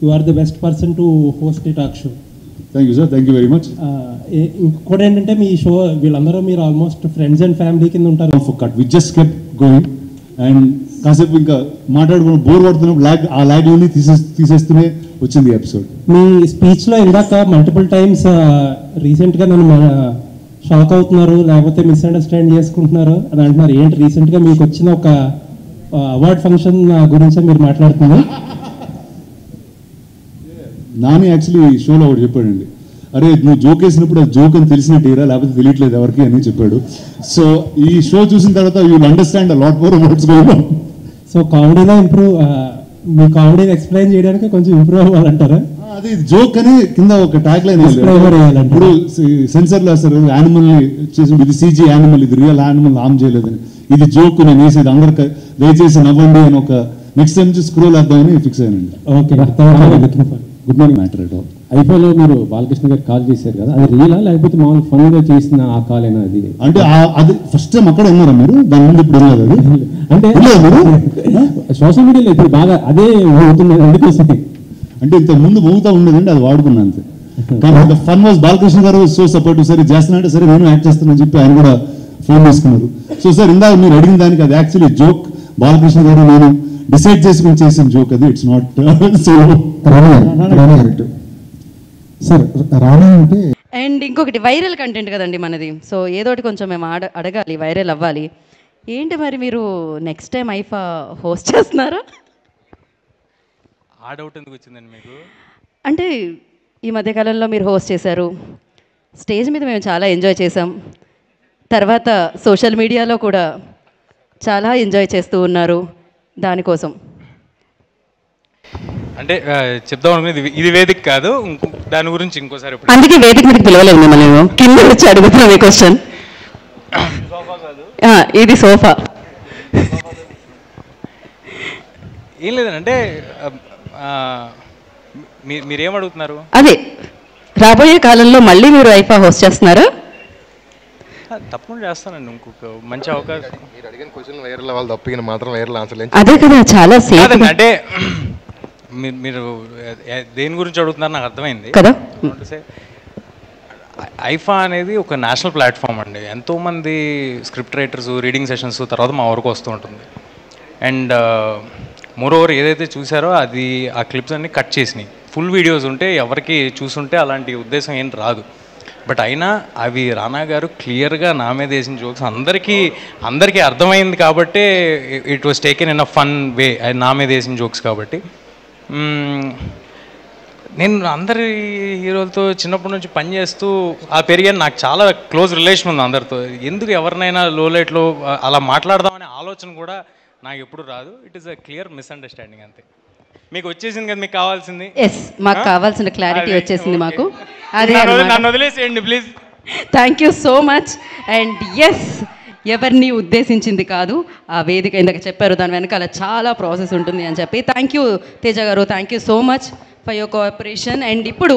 You are the best person to host the talk show. Thank you sir, thank you very much. ఇంకోటి ఏంటంటే మీ show వీళ్ళందరూ మీరు almost friends and family కింద ఉంటారు. Cut we just kept going and కాసేపు ఇంకా మాట్లాడుకున్న bore పడుతున్నప్పుడు ఆ ల్యాగ్లోని తీసేస్తూనే వచ్చింది ఎపిసోడ్. మీ స్పీచ్లో ఇందాక మల్టిపుల్ టైమ్స్ రీసెంట్గా నన్ను షాక్ అవుతున్నారు లేకపోతే మిస్అండర్స్టాండ్ చేసుకుంటున్నారు అని అంటున్నారు. ఏంటి రీసెంట్గా మీకు వచ్చిన ఒక అవార్డ్ ఫంక్షన్ గురించి మీరు మాట్లాడుతున్నారు? నాని యాక్చువల్లీ షోలో ఒకటి చెప్పాడండి, అరే నువ్వు జోక్ వేసినప్పుడు అది జోక్ అని తెలిసినట్టేరా లేకపోతే తెలియట్లేదు ఎవరికి అని చెప్పాడు. సో ఈ షో చూసిన తర్వాత you will understand a lot more about going on. So కామెడీలో మీ కామెడీని ఎక్స్ప్లెయిన్ చేయడానికి కొంచెం ఇంప్రూవ్ అవ్వాలంటారా? అది జోక్ అని కింద ఒక ట్యాగ్ లైన్ ఇప్పుడు సెన్సర్లు వేస్తారు, యానిమల్ చేసి ఇది సీజీ యానిమల్, ఇది రియల్ యానిమల్ హామ్ చేయలేదని, ఇది జోక్ నేను వేసేది అందరికి దయచేసి నవ్వండి అని ఒక నెక్స్ట్ టైం నుంచి స్క్రోల్ వేద్దామని ఫిక్స్ అయ్యానండి. Okay, good morning matter at all. ఐఫోన్లో మీరు బాలకృష్ణ గారు కాల్ చేశారు కదా, అది రియలా లేకపోతే మామూలు ఫన్గా చేసిన ఆ కాల్ అయినా? అది అంటే అది ఫస్ట్ టైం అక్కడ ఉన్నారా మీరు? దాని ముందు ఇప్పుడు వెళ్ళదు అది అంటే సోషల్ మీడియాలో ఇప్పుడు బాగా అదే అవుతుంది అందుకోసం. అంటే ఇంత ముందు మోగుతా ఉండేదండి, అది వాడుకున్నా అంతే. కానీ ద ఫన్ వాజ్ బాలకృష్ణ గారు సో సపోర్టివ్. సరే చేస్తున్నా సరే నేను యాక్ట్ చేస్తానని చెప్పి ఆయన కూడా ఫోన్ చేసుకున్నారు. సో సార్ ఇందాక మీరు అడిగిన దానికి అది యాక్చువల్లీ జోక్, బాలకృష్ణ గారు నేను డిసైడ్ చేసుకుని చేసిన జోక్ అది, ఇట్స్ నాట్ సో సార్ రానా అంటే. అండ్ ఇంకొకటి వైరల్ కంటెంట్ కదండి మనది, సో ఏదో ఒకటి కొంచెం మేము అడగాలి, వైరల్ అవ్వాలి. ఏంటి మరి మీరు నెక్స్ట్ టైం ఐఫా హోస్ట్ చేస్తున్నారా? ఆ డౌట్ ఎందుకు వచ్చిందండి మీకు? అంటే ఈ మధ్యకాలంలో మీరు హోస్ట్ చేశారు, స్టేజ్ మీద మేము చాలా ఎంజాయ్ చేసాం, తర్వాత సోషల్ మీడియాలో కూడా చాలా ఎంజాయ్ చేస్తూ ఉన్నారు, దానికోసం అంటే చెప్దాం అనుకునేది ఇది వేదిక కాదు, దాని గురించి ఇంకోసారి. అందుకే వేదిక మీదకి పిలవలేదు మిమ్మల్ని, కింద వచ్చి అడుగుతున్నాం ఈ క్వశ్చన్. ఇది సోఫా. ఏం లేదంటే మీరేం అడుగుతున్నారు? అదే రాబోయే కాలంలో మళ్ళీ మీరు ఐఫా హోస్ట్ చేస్తున్నారా? తప్పకుండా చేస్తానండి, ఇంకొక మంచి అవకాశం. మీరు అడిగిన క్వశ్చన్ వైరల్ అవ్వాలి తప్ప మాత్రం వైరల్ ఆన్సర్ లేదు. అదే కదా చాలా సేఫ్. అంటే మీరు దేని గురించి అడుగుతున్నారు నాకు అర్థమైంది కదా. ఐఫా అనేది ఒక నేషనల్ ప్లాట్ఫామ్ అండి, ఎంతోమంది స్క్రిప్ట్ రైటర్స్ రీడింగ్ సెషన్స్ తర్వాత మా వరకు వస్తూ ఉంటుంది. అండ్ మోర్ ఓవర్ ఏదైతే చూసారో అది ఆ క్లిప్స్ అన్ని కట్ చేసినాయి, ఫుల్ వీడియోస్ ఉంటే ఎవరికి చూసుంటే అలాంటి ఉద్దేశం ఏం రాదు. బట్ అయినా అవి రానా గారు క్లియర్గా నా మీద వేసిన జోక్స్ అందరికీ అర్థమైంది కాబట్టి it was taken in a fun way, అది నా మీద వేసిన జోక్స్ కాబట్టి. నేను అందరి హీరోలతో చిన్నప్పటి నుంచి పనిచేస్తూ పెరిగాను, నాకు చాలా క్లోజ్ రిలేషన్ ఉంది అందరితో. ఎందుకు ఎవరినైనా లోలైట్లో అలా మాట్లాడదామనే ఆలోచన కూడా నాకు ఎప్పుడు రాదు. It is a clear misunderstanding అంతే. మీకు వచ్చేసింది కదా మీకు కావాల్సింది? ఎస్, మాకు కావాల్సిన క్లారిటీ వచ్చేసింది మాకు. అదే నన్ను వదిలేసేయండి please. Thank you so much. And yes, ఎవరిని ఉద్దేశించింది కాదు, ఆ వేదిక ఇందాక చెప్పారు దాని వెనకాల చాలా ప్రాసెస్ ఉంటుంది అని చెప్పి. థ్యాంక్ యూ తేజ గారు, thank you so much for your cooperation. And ఇప్పుడు